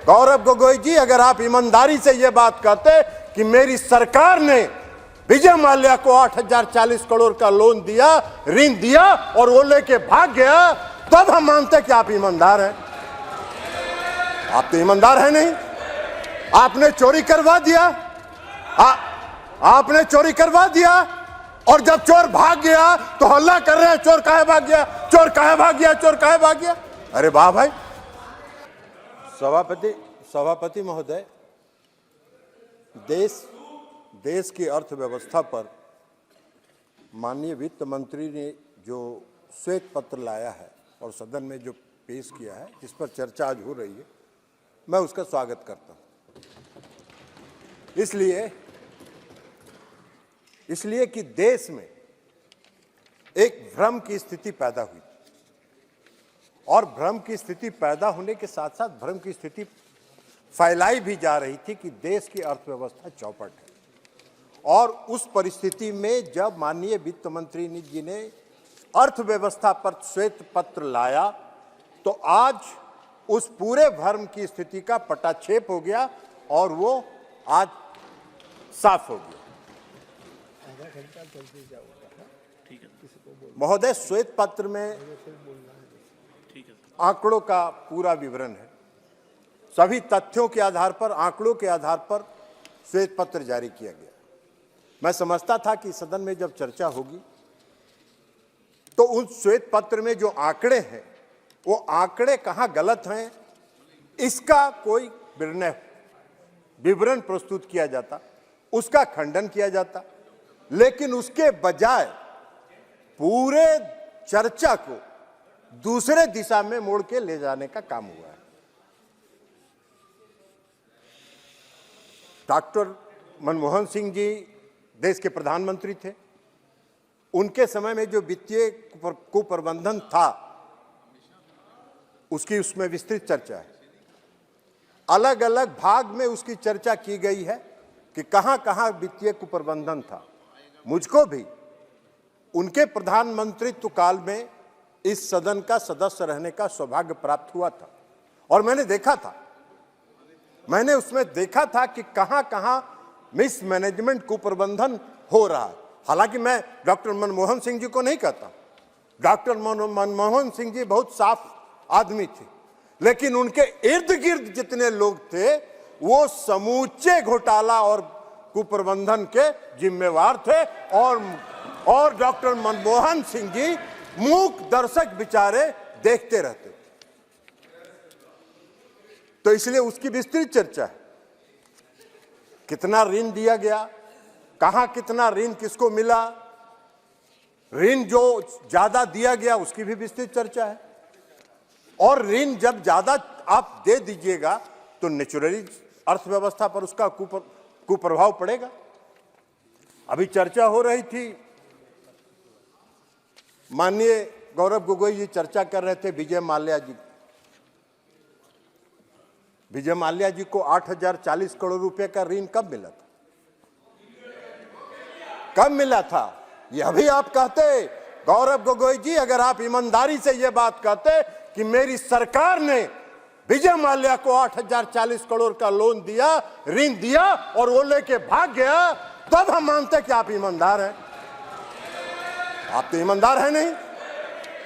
गौरव गोगोई जी, अगर आप ईमानदारी से यह बात कहते कि मेरी सरकार ने विजय माल्या को 8,040 करोड़ का लोन दिया, ऋण दिया और वो लेके भाग गया, तब हम मानते कि आप ईमानदार हैं। आप तो ईमानदार हैं नहीं। आपने चोरी करवा दिया, आपने चोरी करवा दिया और जब चोर भाग गया तो हल्ला कर रहे हैं चोर काहे भाग गया, चोर काहे भाग गया, चोर काहे भाग गया। अरे वाह भाई। सभापति महोदय, देश की अर्थव्यवस्था पर माननीय वित्त मंत्री ने जो श्वेत पत्र लाया है और सदन में जो पेश किया है, जिस पर चर्चा आज हो रही है, मैं उसका स्वागत करता हूं। इसलिए कि देश में एक भ्रम की स्थिति पैदा हुई और भ्रम की स्थिति पैदा होने के साथ साथ भ्रम की स्थिति फैलाई भी जा रही थी कि देश की अर्थव्यवस्था चौपट है। और उस परिस्थिति में जब माननीय वित्त मंत्री जी ने अर्थव्यवस्था पर श्वेत पत्र लाया तो आज उस पूरे भ्रम की स्थिति का पटाक्षेप हो गया और वो आज साफ हो गया। महोदय, श्वेत पत्र में आंकड़ों का पूरा विवरण है। सभी तथ्यों के आधार पर, आंकड़ों के आधार पर श्वेत पत्र जारी किया गया। मैं समझता था कि सदन में जब चर्चा होगी तो उस श्वेत पत्र में जो आंकड़े हैं वो आंकड़े कहां गलत हैं इसका कोई विवरण प्रस्तुत किया जाता, उसका खंडन किया जाता, लेकिन उसके बजाय पूरे चर्चा को दूसरे दिशा में मोड़ के ले जाने का काम हुआ है। डॉक्टर मनमोहन सिंह जी देश के प्रधानमंत्री थे। उनके समय में जो वित्तीय कुप्रबंधन था उसकी उसमें विस्तृत चर्चा है। अलग अलग भाग में उसकी चर्चा की गई है कि कहां कहां वित्तीय कुप्रबंधन था। मुझको भी उनके प्रधानमंत्रित्व काल में इस सदन का सदस्य रहने का सौभाग्य प्राप्त हुआ था और मैंने उसमें देखा था कि कहां कहां मिसमैनेजमेंट कुप्रबंधन हो रहा है। हालांकि मैं डॉक्टर मनमोहन सिंह जी को नहीं कहता, डॉक्टर मनमोहन सिंह जी बहुत साफ आदमी थे, लेकिन उनके इर्द गिर्द जितने लोग थे वो समूचे घोटाला और कुप्रबंधन के जिम्मेवार थे और डॉक्टर मनमोहन सिंह जी मूक दर्शक बेचारे देखते रहते। तो इसलिए उसकी विस्तृत चर्चा है। कितना ऋण दिया गया, कहां कितना ऋण किसको मिला, ऋण जो ज्यादा दिया गया उसकी भी विस्तृत चर्चा है। और ऋण जब ज्यादा आप दे दीजिएगा तो नेचुरली अर्थव्यवस्था पर उसका कुप्रभाव पड़ेगा। अभी चर्चा हो रही थी, माननीय गौरव गोगोई जी चर्चा कर रहे थे विजय माल्या जी को 8,040 करोड़ रुपए का ऋण कब मिला था? यह भी आप कहते, गौरव गोगोई जी, अगर आप ईमानदारी से यह बात कहते कि मेरी सरकार ने विजय माल्या को 8,040 करोड़ का लोन दिया, ऋण दिया और वो लेके भाग गया, तब हम मानते कि आप ईमानदार हैं। आप तो ईमानदार हैं नहीं।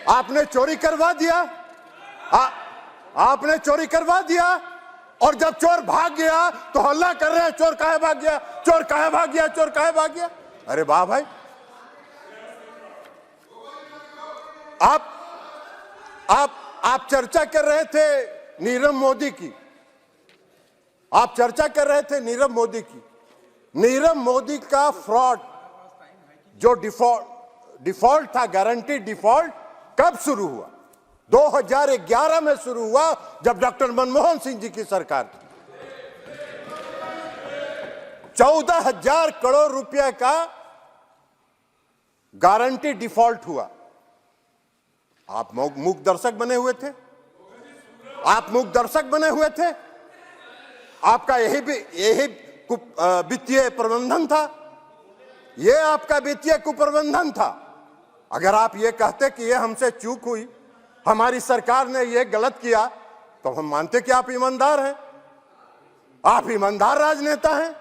आपने चोरी करवा दिया, आपने चोरी करवा दिया और जब चोर भाग गया तो हल्ला कर रहे हैं चोर काहे भाग गया, चोर काहे भाग गया, चोर काहे भाग गया। अरे वाह भाई। आप चर्चा कर रहे थे नीरव मोदी की, आप चर्चा कर रहे थे नीरव मोदी की। नीरव मोदी का फ्रॉड जो डिफॉल्ट था, गारंटी डिफॉल्ट, कब शुरू हुआ? 2011 में शुरू हुआ जब डॉक्टर मनमोहन सिंह जी की सरकार थी। 14,000 करोड़ रुपए का गारंटी डिफॉल्ट हुआ। आप मूक दर्शक बने हुए थे, आपका यही वित्तीय प्रबंधन था, यह आपका वित्तीय कुप्रबंधन था। अगर आप ये कहते कि ये हमसे चूक हुई, हमारी सरकार ने ये गलत किया, तो हम मानते कि आप ईमानदार हैं। आप ईमानदार राजनेता हैं,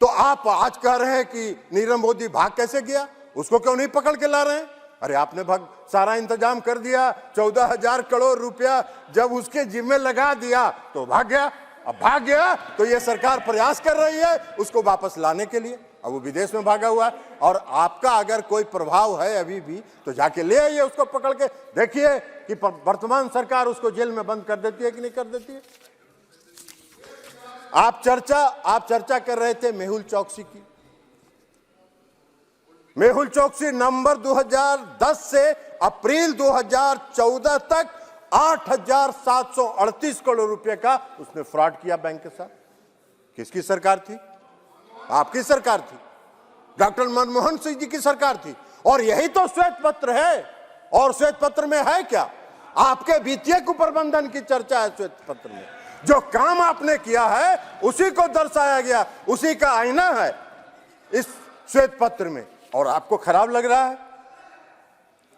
तो आप आज कह रहे हैं कि नीरव मोदी भाग कैसे गया, उसको क्यों नहीं पकड़ के ला रहे हैं? अरे आपने सारा इंतजाम कर दिया, 14,000 करोड़ रुपया जब उसके जिम्मे लगा दिया तो भाग गया। अब भाग गया तो ये सरकार प्रयास कर रही है उसको वापस लाने के लिए। अब वो विदेश में भागा हुआ है और आपका अगर कोई प्रभाव है अभी भी तो जाके ले आइए उसको पकड़ के, देखिए कि वर्तमान सरकार उसको जेल में बंद कर देती है कि नहीं कर देती है। आप चर्चा कर रहे थे मेहुल चौकसी की। मेहुल चौकसी नवंबर 2010 से अप्रैल 2014 तक 8,738 करोड़ रुपए का उसने फ्रॉड किया बैंक के साथ। किसकी सरकार थी? आपकी सरकार थी, डॉक्टर मनमोहन सिंह जी की सरकार थी। और यही तो श्वेत पत्र है। और श्वेत पत्र में है क्या? आपके वित्तीय कुप्रबंधन की चर्चा है श्वेत पत्र में। जो काम आपने किया है उसी को दर्शाया गया, उसी का आईना है इस श्वेत पत्र में, और आपको खराब लग रहा है।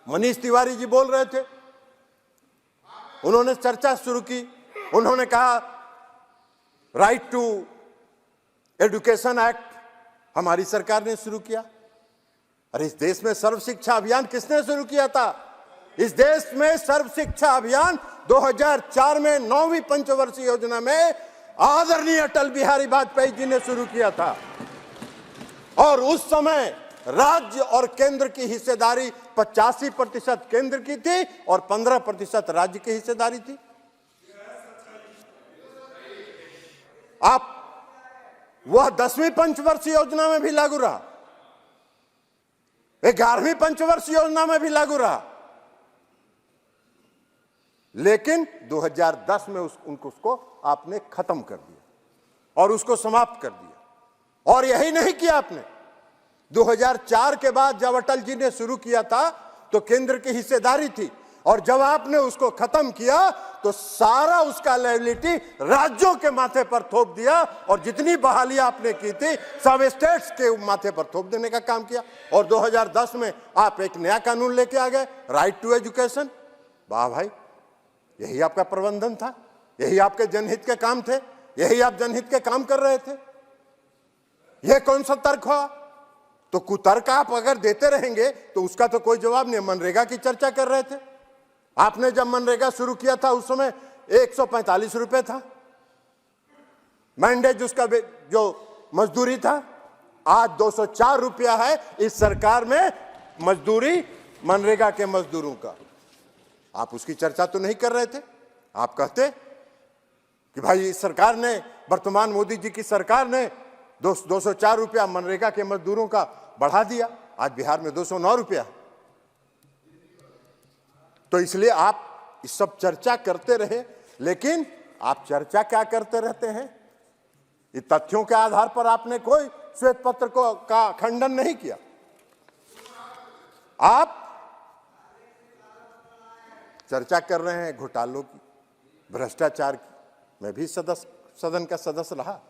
मनीष तिवारी जी बोल रहे थे, उन्होंने चर्चा शुरू की, उन्होंने कहा राइट टू एजुकेशन एक्ट हमारी सरकार ने शुरू किया। अरे इस देश में सर्व शिक्षा अभियान किसने शुरू किया था? इस देश में सर्व शिक्षा अभियान 2004 में 9वीं पंचवर्षीय योजना में आदरणीय अटल बिहारी वाजपेयी जी ने शुरू किया था। और उस समय राज्य और केंद्र की हिस्सेदारी 85% केंद्र की थी और 15% राज्य की हिस्सेदारी थी। आप वह 10वीं पंचवर्षीय योजना में भी लागू रहा, 11वीं पंचवर्षीय योजना में भी लागू रहा, लेकिन 2010 में उसको आपने खत्म कर दिया और उसको समाप्त कर दिया। और यही नहीं किया आपने। 2004 के बाद जब अटल जी ने शुरू किया था तो केंद्र की हिस्सेदारी थी, और जब आपने उसको खत्म किया तो सारा उसका लायबिलिटी राज्यों के माथे पर थोप दिया, और जितनी बहाली आपने की थी सब स्टेट्स के माथे पर थोप देने का काम किया। और 2010 में आप एक नया कानून लेके आ गए, राइट टू एजुकेशन। वाह भाई, यही आपका प्रबंधन था, यही आपके जनहित के काम थे, यही आप जनहित के काम कर रहे थे। यह कौन सा तर्क हुआ? तो कुतर्क आप अगर देते रहेंगे तो उसका तो कोई जवाब नहीं। मनरेगा की चर्चा कर रहे थे, आपने जब मनरेगा शुरू किया था उस समय 145 रुपए था मैंडेज, उसका जो मजदूरी था। आज 204 रुपया है इस सरकार में मजदूरी मनरेगा के मजदूरों का। आप उसकी चर्चा तो नहीं कर रहे थे। आप कहते कि भाई इस सरकार ने, वर्तमान मोदी जी की सरकार ने 204 रुपया मनरेगा के मजदूरों का बढ़ा दिया। आज बिहार में 209 रुपया। तो इसलिए आप इस सब चर्चा करते रहे, लेकिन आप चर्चा क्या करते रहते हैं? ये तथ्यों के आधार पर आपने कोई श्वेत पत्र का खंडन नहीं किया। आप चर्चा कर रहे हैं घोटालों की, भ्रष्टाचार की। मैं भी सदन का सदस्य रहा,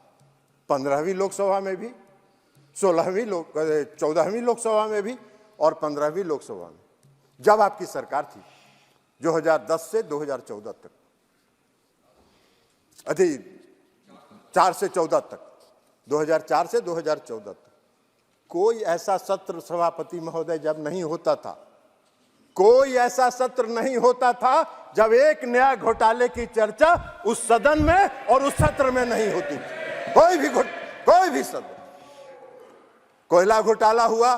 15वीं लोकसभा में भी, 14वीं लोकसभा में भी और 15वीं लोकसभा में, जब आपकी सरकार थी 2010 से 2014 तक, 4 से 14 तक, 2004 से 2014 तक कोई ऐसा सत्र सभापति महोदय जब नहीं होता था, कोई ऐसा सत्र नहीं होता था जब एक नया घोटाले की चर्चा उस सदन में और उस सत्र में नहीं होती थी। कोई भी सदन। कोयला घोटाला हुआ,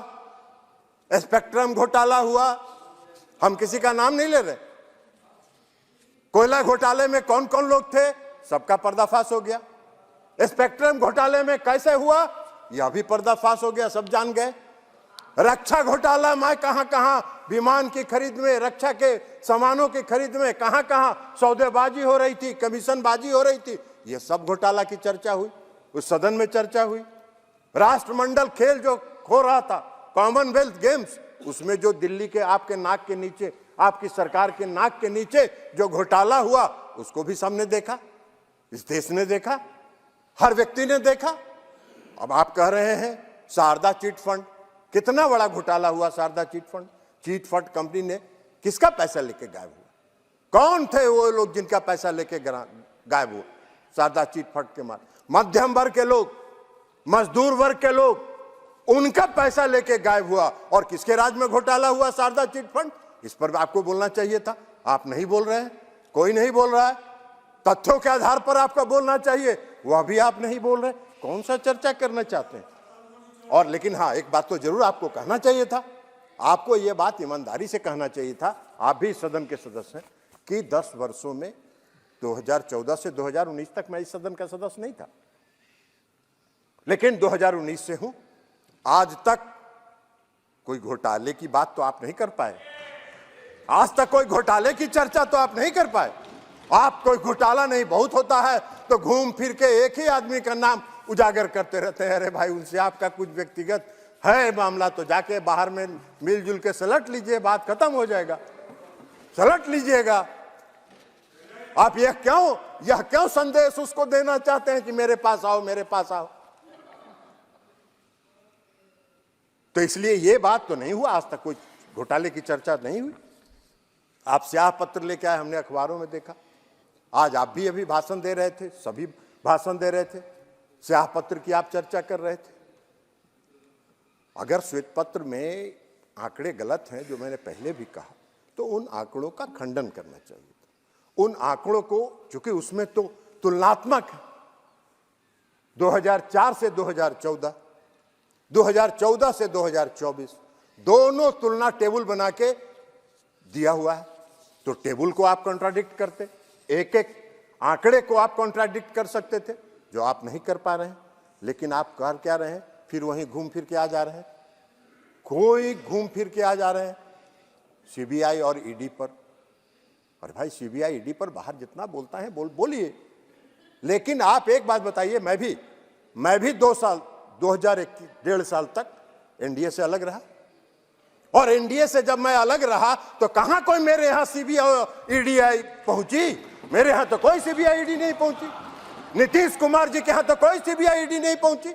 स्पेक्ट्रम घोटाला हुआ, हम किसी का नाम नहीं ले रहे। कोयला घोटाले में कौन कौन लोग थे, सबका पर्दाफाश हो गया। स्पेक्ट्रम घोटाले में कैसे हुआ, यह भी पर्दाफाश हो गया, सब जान गए। रक्षा घोटाला में कहां विमान की खरीद में, रक्षा के सामानों की खरीद में कहां सौदेबाजी हो रही थी, कमीशनबाजी हो रही थी, यह सब घोटाला की चर्चा हुई, उस सदन में चर्चा हुई। राष्ट्रमंडल खेल जो हो रहा था, कॉमनवेल्थ गेम्स, उसमें जो दिल्ली के आपके नाक के नीचे, आपकी सरकार के नाक के नीचे जो घोटाला हुआ, उसको भी सबने देखा, इस देश ने देखा, हर व्यक्ति ने देखा। अब आप कह रहे हैं शारदा चिट फंड, कितना बड़ा घोटाला हुआ Sharda chit fund. Chit fund company ने किसका पैसा लेके गायब हुआ? कौन थे वो लोग जिनका पैसा लेके गायब हुआ? शारदा चिट फंड के मार, मध्यम वर्ग के लोग, मजदूर वर्ग के लोग, उनका पैसा लेके गायब हुआ। और किसके राज में घोटाला हुआ शारदा चिट फंड, इस पर आपको बोलना चाहिए था। आप नहीं बोल रहे हैं, कोई नहीं बोल रहा है। तथ्यों के आधार पर आपका बोलना चाहिए, वह भी आप नहीं बोल रहे। कौन सा चर्चा करना चाहते हैं? और लेकिन हाँ, एक बात तो जरूर आपको कहना चाहिए था, आपको यह बात ईमानदारी से कहना चाहिए था, आप भी सदन के सदस्य हैं, कि 10 वर्षों में 2014 से 2019 तक मैं इस सदन का सदस्य नहीं था, लेकिन 2019 से हूं। आज तक कोई घोटाले की बात तो आप नहीं कर पाए, आज तक कोई घोटाले की चर्चा तो आप नहीं कर पाए। आप कोई घोटाला नहीं बहुत होता है तो घूम फिर के एक ही आदमी का नाम उजागर करते रहते हैं। अरे भाई, उनसे आपका कुछ व्यक्तिगत है मामला तो जाके बाहर में मिलजुल के सलट लीजिए, बात खत्म हो जाएगा, सलट लीजिएगा। आप यह क्यों संदेश उसको देना चाहते हैं कि मेरे पास आओ, मेरे पास आओ? तो इसलिए यह बात तो नहीं हुआ, आज तक कोई घोटाले की चर्चा नहीं हुई। आप स्याह पत्र लेके आए, हमने अखबारों में देखा। आज आप भी अभी भाषण दे रहे थे, सभी भाषण दे रहे थे, स्याह पत्र की आप चर्चा कर रहे थे। अगर श्वेत पत्र में आंकड़े गलत हैं, जो मैंने पहले भी कहा, तो उन आंकड़ों का खंडन करना चाहिए था। उन आंकड़ों को, चूंकि उसमें तो तुलनात्मक है, 2004 से 2014, 2014 से 2024 दोनों तुलना टेबल बना के दिया हुआ है। तो टेबल को आप कॉन्ट्राडिक्ट करते, एक एक आंकड़े को आप कॉन्ट्राडिक्ट कर सकते थे, जो आप नहीं कर पा रहे हैं। लेकिन आप कर क्या रहे हैं? फिर वहीं घूम फिर के आ जा रहे हैं, कोई घूम फिर के आ जा रहे हैं सीबीआई और ईडी पर। और भाई, सीबीआई ईडी पर बाहर जितना बोलता है बोलिए, लेकिन आप एक बात बताइए, मैं भी 2 साल 1.5 साल तक एनडीए से अलग रहा, और एनडीए से जब मैं अलग रहा तो कहां कोई मेरे यहां सीबीआई ईडी पहुंची? मेरे यहां तो कोई सीबीआई ईडी नहीं पहुंची। नीतीश कुमार जी के यहां तो कोई सीबीआई ईडी नहीं पहुंची।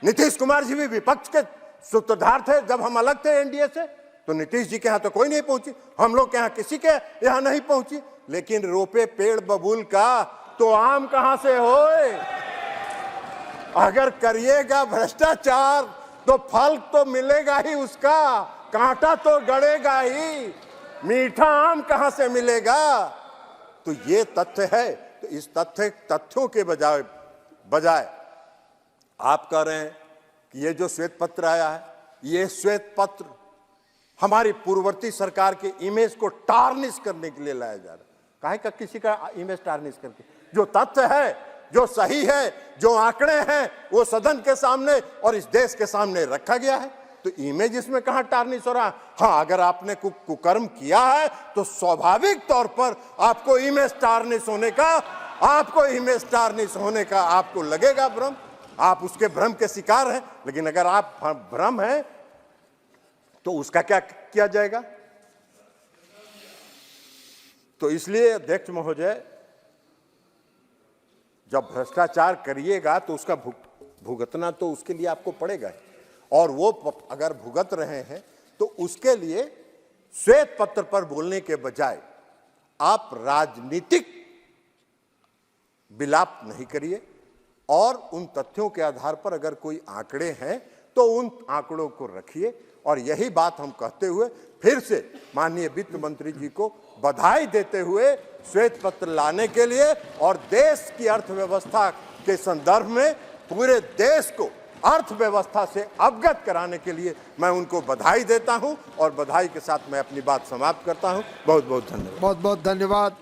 नीतीश कुमार जी भी विपक्ष के सूत्रधार थे जब हम अलग थे एनडीए से, तो नीतीश जी के यहां तो कोई नहीं पहुंची, हम लोग के यहां किसी के यहां नहीं पहुंची। लेकिन रोपे पेड़ बबूल का तो आम कहां से होए? अगर करिएगा भ्रष्टाचार तो फल तो मिलेगा ही उसका, कांटा तो गड़ेगा ही, मीठा आम कहां से मिलेगा? तो ये तथ्य है। तो इस तथ्यों के बजाय आप कह रहे हैं कि ये जो श्वेत पत्र आया है, ये श्वेत पत्र हमारी पूर्ववर्ती सरकार के इमेज को टार्निश करने के लिए लाया जा रहा है। काहे का किसी का इमेज टार्निश करके? जो तथ्य है, जो सही है, जो आंकड़े हैं, वो सदन के सामने और इस देश के सामने रखा गया है। तो इमेज इसमें कहां टार्निश हो रहा है? हाँ, अगर आपने कुकर्म किया है तो स्वाभाविक तौर पर आपको इमेज टार्निश होने का आपको लगेगा भ्रम, आप उसके भ्रम के शिकार हैं। लेकिन अगर आप भ्रम हैं तो उसका क्या किया जाएगा? तो इसलिए अध्यक्ष महोदय, जब भ्रष्टाचार करिएगा तो उसका भुगतना तो उसके लिए आपको पड़ेगा, और वो अगर भुगत रहे हैं तो उसके लिए श्वेत पत्र पर बोलने के बजाय आप राजनीतिक विलाप नहीं करिए, और उन तथ्यों के आधार पर अगर कोई आंकड़े हैं तो उन आंकड़ों को रखिए। और यही बात हम कहते हुए फिर से माननीय वित्त मंत्री जी को बधाई देते हुए श्वेत पत्र लाने के लिए और देश की अर्थव्यवस्था के संदर्भ में पूरे देश को अर्थव्यवस्था से अवगत कराने के लिए मैं उनको बधाई देता हूं, और बधाई के साथ मैं अपनी बात समाप्त करता हूं। बहुत बहुत धन्यवाद। बहुत बहुत धन्यवाद।